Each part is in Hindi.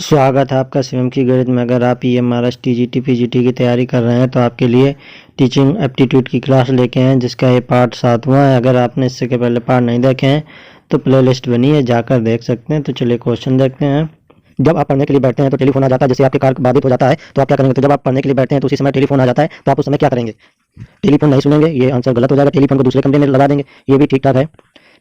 स्वागत है आपका स्वयं की गणित में। अगर आप EMRS TGT PGT की तैयारी कर रहे हैं तो आपके लिए टीचिंग एप्टीट्यूड की क्लास लेके हैं, जिसका ये पार्ट 7वां है। अगर आपने इससे के पहले पार्ट नहीं देखे हैं तो प्लेलिस्ट बनी है, जाकर देख सकते हैं। तो चलिए क्वेश्चन देखते हैं। जब आप पढ़ने के लिए बैठते हैं तो टेलीफोन आ जाता है, जैसे आपके कार्य बाधित हो जाता है तो आप क्या करेंगे? तो जब आप पढ़ने के लिए बैठते हैं तो उसी समय टेलीफोन आ जाता है तो आप उस समय क्या करेंगे? टेलीफोन नहीं सुनेंगे, ये आंसर गलत हो जाएगा। टेलीफोन को दूसरे कमरे में लगा देंगे, ये भी ठीक ठाक है।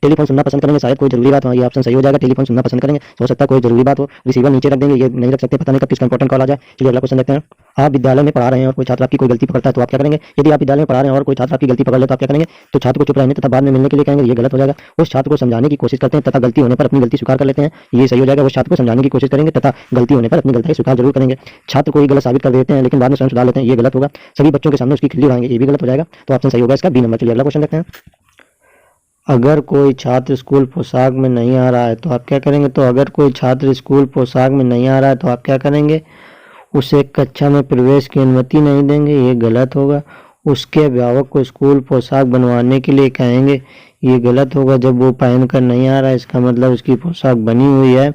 टेलीफोन सुनना पसंद करेंगे, शायद कोई जरूरी बात हो, ये ऑप्शन सही हो जाएगा। टेलीफोन सुनना पसंद करेंगे, हो सकता है कोई जरूरी बात हो। रिसीवर नीचे रख देंगे, ये नहीं रख सकते, पता नहीं कब किसका इंपॉर्टेंट कॉल आ जाए। चलिए अगला क्वेश्चन देखते हैं। आप विद्यालय में पढ़ा रहे हैं और कोई छात्र आपकी कोई गलती पकड़ता है तो आप क्या करेंगे? यदि आप विद्यालय में पढ़ा रहे हैं और कोई छात्र आपकी गलती पकड़ ले तो आप क्या करेंगे? तो छात्र को चुप रहने तथा बाद में मिलने के लिए कहेंगे, ये गलत हो जाएगा। उस छात्र को समझाने की कोशिश करते हैं तथा गलती होने पर अपनी गलती स्वीकार कर लेते हैं, ये सही हो जाएगा। उस छात्र को समझाने की कोशिश करेंगे तथा गलती होने पर अपनी गलती स्वीकार जरूर करेंगे। छात्र को गलत साबित कर देते हैं लेकिन बाद में स्वयं सुधार लेते हैं, ये गलत होगा। सभी बच्चों के सामने उसकी खिल्ली उड़ाएंगे, ये भी गलत हो जाएगा। तो ऑप्शन सही होगा इसका बी नंबर। चलिए अगला क्वेश्चन देखते हैं। अगर कोई छात्र स्कूल पोशाक में नहीं आ रहा है तो आप क्या करेंगे? तो अगर कोई छात्र स्कूल पोशाक में नहीं आ रहा है तो आप क्या करेंगे? उसे कक्षा में प्रवेश की अनुमति नहीं देंगे, ये गलत होगा। उसके अभिभावक को स्कूल पोशाक बनवाने के लिए कहेंगे, ये गलत होगा। जब वो पहनकर नहीं आ रहा है इसका मतलब उसकी पोशाक बनी हुई है।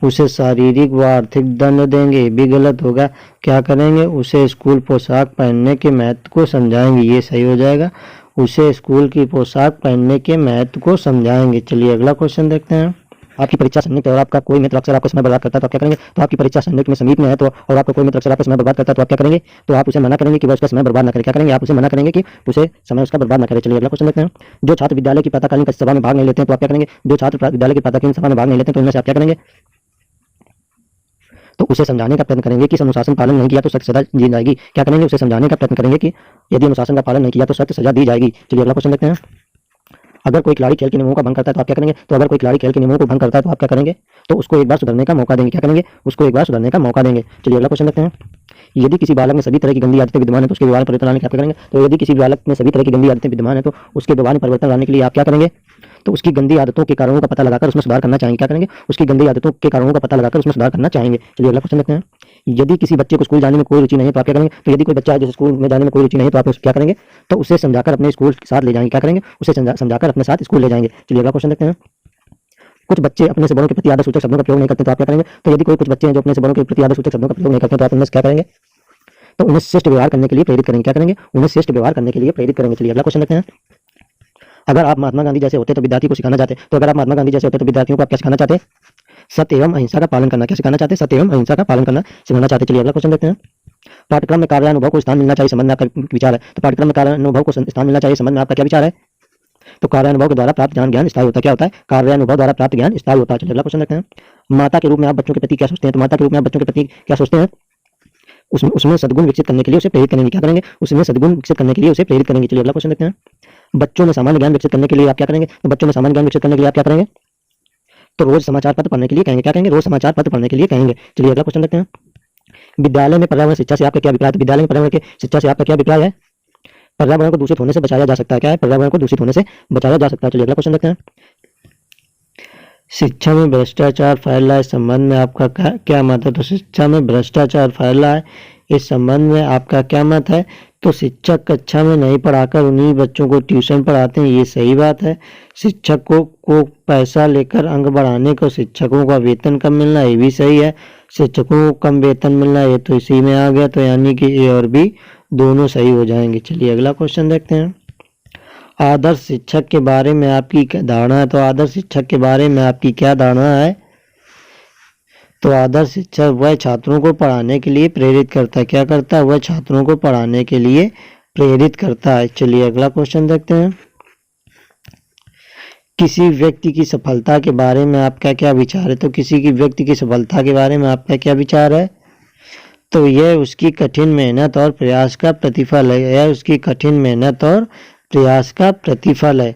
उसे शारीरिक व आर्थिक दंड देंगे, ये भी गलत होगा। क्या करेंगे? उसे स्कूल पोशाक पहनने के महत्व को समझाएंगे, ये सही हो जाएगा। उसे स्कूल की पोशाक पहनने के महत्व को समझाएंगे। चलिए अगला क्वेश्चन देखते हैं। आपकी परीक्षा संयुक्त है और आपका कोई मित्र अक्सर आपका समय बर्बाद करता है तो आप क्या करेंगे? तो आपकी परीक्षा संयुक्त में समीप में है तो और आपका कोई मित्र अक्सर आपका समय बर्बाद करता है तो आप क्या करेंगे? तो आप उसे मना करेंगे कि वह उसका समय बर्बाद न करे। क्या करेंगे? आप उसे मना करेंगे कि उसे समय उसका बर्बाद न करे। चलिए अगला क्वेश्चन देखते हैं। जो छात्र विद्यालय की प्रातःकालीन सभा में भाग नहीं लेते हैं तो आप क्या करेंगे? जो छात्र विद्यालय की प्रातःकालीन सभा में भाग नहीं लेते हैं तो उनमें से आप क्या करेंगे? तो उसे समझाने का प्रयत्न करेंगे कि अनुशासन पालन नहीं किया तो सख्त सजा दी जाएगी। क्या करेंगे? उसे समझाने का प्रयत्न करेंगे कि यदि अनुशासन का पालन नहीं किया तो सख्त सजा दी जाएगी। चलिए अगला क्वेश्चन देखते हैं। अगर कोई खिलाड़ी खेल के नियमों का भंग करता है तो आप क्या करेंगे? तो अगर कोई खिलाड़ी खेल के नियमों को भंग करता है तो आप क्या करेंगे? तो उसको एक बार सुधरने का मौका देंगे। क्या करेंगे? उसको एक बार सुधरने का मौका देंगे। चलिए अगला क्वेश्चन देखते हैं। यदि किसी बालक में सभी तरह की गंदी आदतें विद्यमान है तो उसके व्यवहार में परिवर्तन लाने के लिए आप क्या करेंगे? तो यदि किसी बालक में सभी तरह की गंदी आदतें विद्यमान है तो उसके व्यवहार में परिवर्तन लाने के लिए आप क्या करेंगे? तो उसकी गंदी आदतों के कारणों का पता लगाकर उसमें सुधार करना चाहेंगे। क्या करेंगे? उसकी गंदी आदतों के कारणों का पता लगाकर उसमें सुधार करना चाहेंगे। चलिए अगला क्वेश्चन देखते हैं। यदि किसी बच्चे को स्कूल जाने में कोई रुचि नहीं है तो आप क्या करेंगे? तो यदि कोई बच्चा है जिसे स्कूल में जाने में कोई रुचि नहीं है तो आप क्या करेंगे? तो उसे समझाकर अपने स्कूल के साथ ले जाएंगे। क्या करेंगे? उसे समझाकर अपने साथ स्कूल ले जाएंगे। चलिए अगला क्वेश्चन देखते हैं। कुछ बच्चे अपने से बड़ों के प्रति आदर सूचक शब्दों का प्रयोग नहीं करते तो आप क्या करेंगे? तो यदि कोई कुछ बच्चे हैं जो अपने से बड़ों के प्रति आदर सूचक शब्दों का प्रयोग नहीं करते तो आप उनमें क्या करेंगे? तो उन्हें श्रेष्ठ व्यवहार करने के लिए प्रेरित करेंगे। क्या करेंगे? उन्हें श्रेष्ठ व्यवहार करने के लिए प्रेरित करेंगे। चलिए अगला क्वेश्चन देखते हैं। अगर आप महात्मा गांधी जैसे होते तो विद्यार्थी को सिखाना चाहते, तो अगर आप महात्मा गांधी जैसे होते तो विद्यार्थियों को आप क्या सिखाना चाहते? सत्य एवं अहिंसा का पालन करना। क्या सिखाना चाहते? सत्य एवं अहिंसा का पालन करना सिखाना चाहते। चलिए अगला क्वेश्चन देखते हैं। पाठ्यक्रम में कार्यानुभव को स्थान मिलना चाहिए, संबंध में आपका विचार है। तो पाठ्यक्रम में कार्यानुभव को स्थान मिलना चाहिए, संबंध में आपका क्या विचार है? तो कार्यानुभव के द्वारा प्राप्त ज्ञान स्थायी होता है। क्या होता है? कार्यानुभव द्वारा प्राप्त ज्ञान स्थायी होता है। चलिए अगला क्वेश्चन देखते हैं। माता के रूप में आप बच्चों के प्रति क्या सोचते हैं? तो माता के रूप में आप बच्चों के प्रति क्या सोचते हैं? उसमें सद्गुण विकसित करने के लिए उसे प्रेरित करेंगे। क्या करेंगे? उसमें सद्गुण विकसित करने के लिए उसे प्रेरित करेंगे। चलिए अगला क्वेश्चन देखते हैं। बच्चों में सामान्य ज्ञान विकसित करने के लिए आप क्या करेंगे? तो बच्चों में सामान्य ज्ञान विकसित करने के लिए आप क्या करेंगे? तो रोज समाचार पत्र पढ़ने के लिए कहेंगे। क्या कहेंगे? रोज समाचार पत्र पढ़ने के लिए कहेंगे। चलिए अगला क्वेश्चन देखते हैं। विद्यालय में पर्यावरण शिक्षा से आपका क्या अभिप्राय है? विद्यालय में पर्यावरण की शिक्षा से आपका क्या अभिप्राय है? पर्यावरण को दूषित होने से बचाया जा सकता है। क्या है? पर्यावरण को दूषित होने से बचाया जा सकता है। चलिए अगला क्वेश्चन देखते हैं। शिक्षा में भ्रष्टाचार फैल रहा है, इस संबंध में आपका क्या मत है? तो शिक्षा में भ्रष्टाचार फैल रहा है, इस संबंध में आपका क्या मत है? तो शिक्षक कक्षा में नहीं पढ़ाकर उन्हीं बच्चों को ट्यूशन पढ़ाते हैं, ये सही बात है। शिक्षकों को पैसा लेकर अंक बढ़ाने को शिक्षकों का वेतन कम मिलना, ये भी सही है। शिक्षकों को कम वेतन मिलना, ये तो इसी में आ गया, तो यानी कि ए और बी दोनों सही हो जाएंगे। चलिए अगला क्वेश्चन देखते हैं। आदर्श शिक्षक के बारे में आपकी क्या धारणा है? तो आदर्श शिक्षक के बारे में आपकी क्या धारणा है? तो आदर्श शिक्षक वह छात्रों को पढ़ाने के लिए प्रेरित करता है। क्या करता है? वह छात्रों को पढ़ाने के लिए प्रेरित करता है। चलिए अगला क्वेश्चन देखते हैं। किसी व्यक्ति की सफलता के बारे में आपका क्या विचार है? तो किसी की व्यक्ति की सफलता के बारे में आपका क्या विचार है? तो यह उसकी कठिन मेहनत और प्रयास का प्रतिफल है। यह उसकी कठिन मेहनत और प्रयास का प्रतिफल है।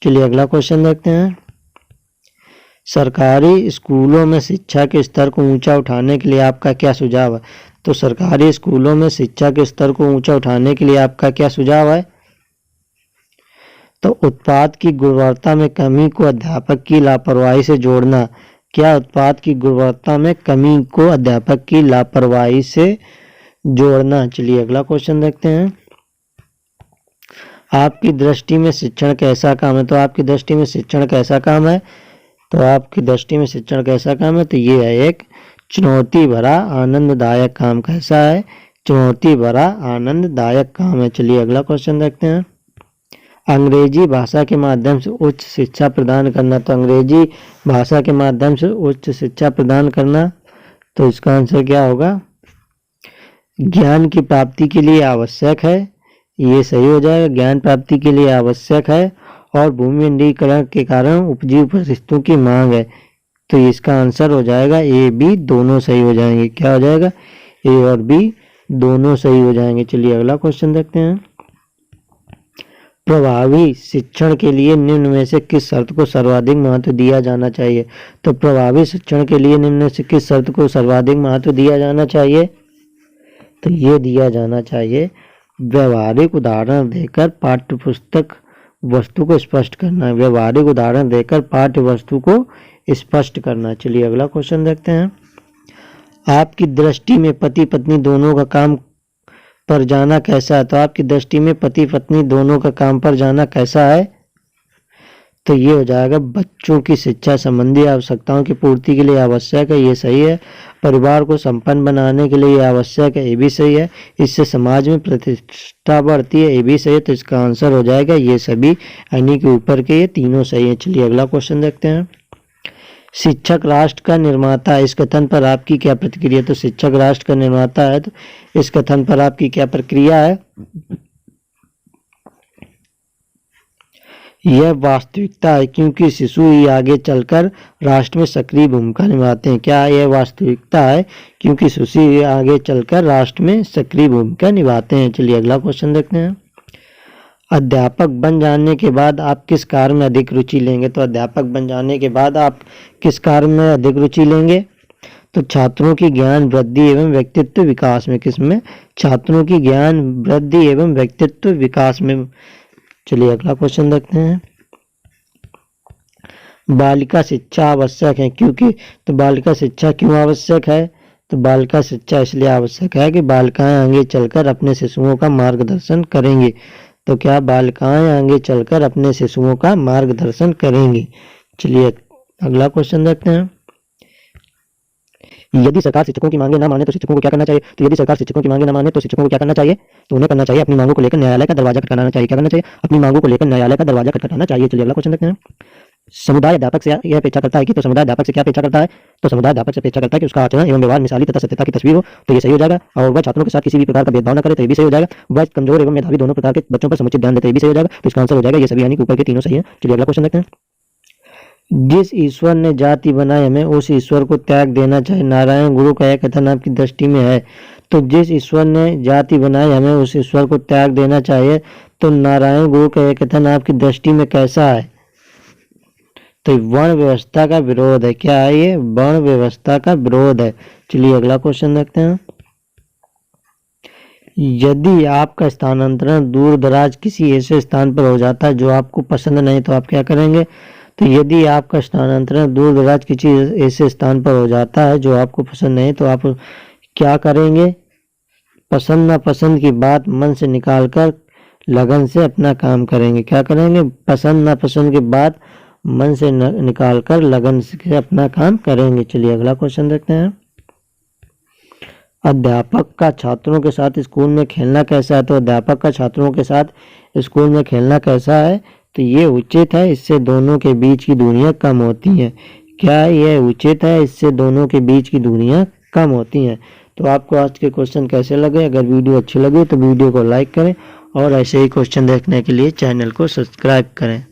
चलिए अगला क्वेश्चन देखते हैं। सरकारी स्कूलों में शिक्षा के स्तर को ऊंचा उठाने के लिए आपका क्या सुझाव है? तो सरकारी स्कूलों में शिक्षा के स्तर को ऊंचा उठाने के लिए आपका क्या सुझाव है? तो उत्पाद की गुणवत्ता में कमी को अध्यापक की लापरवाही से जोड़ना। क्या उत्पाद की गुणवत्ता में कमी को अध्यापक की लापरवाही से जोड़ना। चलिए अगला क्वेश्चन देखते हैं। आपकी दृष्टि में शिक्षण कैसा काम है? तो आपकी दृष्टि में शिक्षण कैसा काम है? तो आपकी दृष्टि में शिक्षण कैसा काम है? तो ये है एक चुनौती भरा आनंददायक काम। कैसा है? चुनौती भरा आनंददायक काम है। चलिए अगला क्वेश्चन देखते हैं। अंग्रेजी भाषा के माध्यम से उच्च शिक्षा प्रदान करना। तो अंग्रेजी भाषा के माध्यम से उच्च शिक्षा प्रदान करना, तो इसका आंसर क्या होगा? ज्ञान की प्राप्ति के लिए आवश्यक है। ये सही हो जाएगा, ज्ञान प्राप्ति के लिए आवश्यक है और भूमि मंडलीकरण के कारण उपजीव परिस्थितियों की मांग है। तो इसका आंसर हो जाएगा ए बी, दोनों सही हो जाएंगे। क्या हो जाएगा? ए और बी दोनों सही हो जाएंगे। चलिए अगला क्वेश्चन देखते हैं। प्रभावी शिक्षण के लिए निम्न में से किस शर्त को सर्वाधिक महत्व दिया जाना चाहिए? तो प्रभावी शिक्षण के लिए निम्न में से किस शर्त को सर्वाधिक महत्व दिया जाना चाहिए? तो ये दिया जाना चाहिए व्यवहारिक उदाहरण देकर पाठ्यपुस्तक वस्तु को स्पष्ट करना। व्यवहारिक उदाहरण देकर पाठ्य वस्तु को स्पष्ट करना। चलिए अगला क्वेश्चन देखते हैं। आपकी दृष्टि में पति पत्नी दोनों का काम पर जाना कैसा है? तो आपकी दृष्टि में पति पत्नी दोनों का काम पर जाना कैसा है? तो ये हो जाएगा बच्चों की शिक्षा संबंधी आवश्यकताओं की पूर्ति के लिए आवश्यक है। ये सही है। परिवार को संपन्न बनाने के लिए ये आवश्यक है। ये भी सही है। इससे समाज में प्रतिष्ठा बढ़ती है। ये भी सही है। तो इसका आंसर हो जाएगा ये सभी, यानी कि ऊपर के ये तीनों सही है। चलिए अगला क्वेश्चन देखते हैं। शिक्षक राष्ट्र का निर्माता है, इस कथन पर आपकी क्या प्रतिक्रिया? तो शिक्षक राष्ट्र का निर्माता है, तो इस कथन पर आपकी क्या प्रक्रिया है? यह वास्तविकता है क्योंकि शिशु ही आगे चलकर राष्ट्र में सक्रिय भूमिका निभाते हैं। क्या यह वास्तविकता है? क्योंकि शिशु ही आगे चलकर राष्ट्र में सक्रिय भूमिका निभाते हैं। चलिए अगला क्वेश्चन देखते हैं। अध्यापक बन जाने के बाद आप किस कार्य में अधिक रुचि लेंगे? तो अध्यापक बन जाने के बाद आप किस कार्य में अधिक रुचि लेंगे? तो छात्रों की ज्ञान वृद्धि एवं व्यक्तित्व विकास में। किसमें? छात्रों की ज्ञान वृद्धि एवं व्यक्तित्व विकास में। चलिए अगला क्वेश्चन देखते हैं। बालिका शिक्षा आवश्यक है क्योंकि, तो बालिका शिक्षा क्यों आवश्यक है? तो बालिका शिक्षा इसलिए आवश्यक है कि बालिकाएं आगे चलकर अपने शिशुओं का मार्गदर्शन करेंगी। तो क्या बालिकाएं आगे चलकर अपने शिशुओं का मार्गदर्शन करेंगी? चलिए अगला क्वेश्चन देखते हैं। यदि सरकार शिक्षकों की मांगे न माने तो शिक्षकों को क्या करना चाहिए? तो यदि सरकार शिक्षकों की मांगे न माने तो शिक्षकों को क्या करना चाहिए? तो उन्हें करना चाहिए अपनी मांगों को लेकर न्यायालय का दरवाजा खटखटाना चाहिए। क्या करना चाहिए? अपनी मांगों को लेकर न्यायालय का दरवाजा खटखटाना चाहिए। चलिए अगला क्वेश्चन देखते हैं। समुदाय अध्यापक से यह अपेक्षा करता है कि, तो समुदाय अध्यापक से क्या अपेक्षा करता है? तो समुदाय अध्यापक से अपेक्षा करता है कि उसका आचरण एवं व्यवहार मिसाली तथा सत्यता की तस्वीर हो। तो ये सही हो जाएगा। और वह छात्रों के साथ किसी भी प्रकार का भेदभाव न करे। तो ये भी सही हो जाएगा। वह कमजोर एवं मेधावी दोनों प्रकार के बच्चों पर समुचित ध्यान देते। ये भी सही हो जाएगा। तो इसका आंसर हो जाएगा ये सभी, यानी कि ऊपर के तीनों सही है। चलिए अगला क्वेश्चन देखते हैं। जिस ईश्वर ने जाति बनाई हमें उस ईश्वर को त्याग देना चाहिए। नारायण गुरु का यह कथन आपकी दृष्टि में है। तो जिस ईश्वर ने जाति बनाई हमें उस ईश्वर को त्याग देना चाहिए। तो नारायण गुरु का यह कथन आपकी दृष्टि में कैसा है? तो वर्ण व्यवस्था का विरोध है। क्या है ये? वर्ण व्यवस्था का विरोध है। चलिए अगला क्वेश्चन देखते हैं। यदि आपका स्थानांतरण दूर दराज किसी ऐसे स्थान पर हो जाता है जो आपको पसंद नहीं, तो आप क्या करेंगे? तो यदि आपका स्थानांतरण दूर दराज किसी ऐसे स्थान पर हो जाता है जो आपको पसंद नहीं, तो आप क्या करेंगे? पसंद नापसंद की बात मन से निकालकर लगन से अपना काम करेंगे। क्या करेंगे? पसंद नापसंद की बात मन से निकालकर लगन से अपना काम करेंगे। चलिए अगला क्वेश्चन देखते हैं। अध्यापक का छात्रों के साथ स्कूल में खेलना कैसा है? तो अध्यापक का छात्रों के साथ स्कूल में खेलना कैसा है? तो ये उचित है। इससे दोनों के बीच की दूरियां कम होती हैं। क्या यह उचित है? इससे दोनों के बीच की दूरियां कम होती हैं। तो आपको आज के क्वेश्चन कैसे लगे? अगर वीडियो अच्छी लगे तो वीडियो को लाइक करें और ऐसे ही क्वेश्चन देखने के लिए चैनल को सब्सक्राइब करें।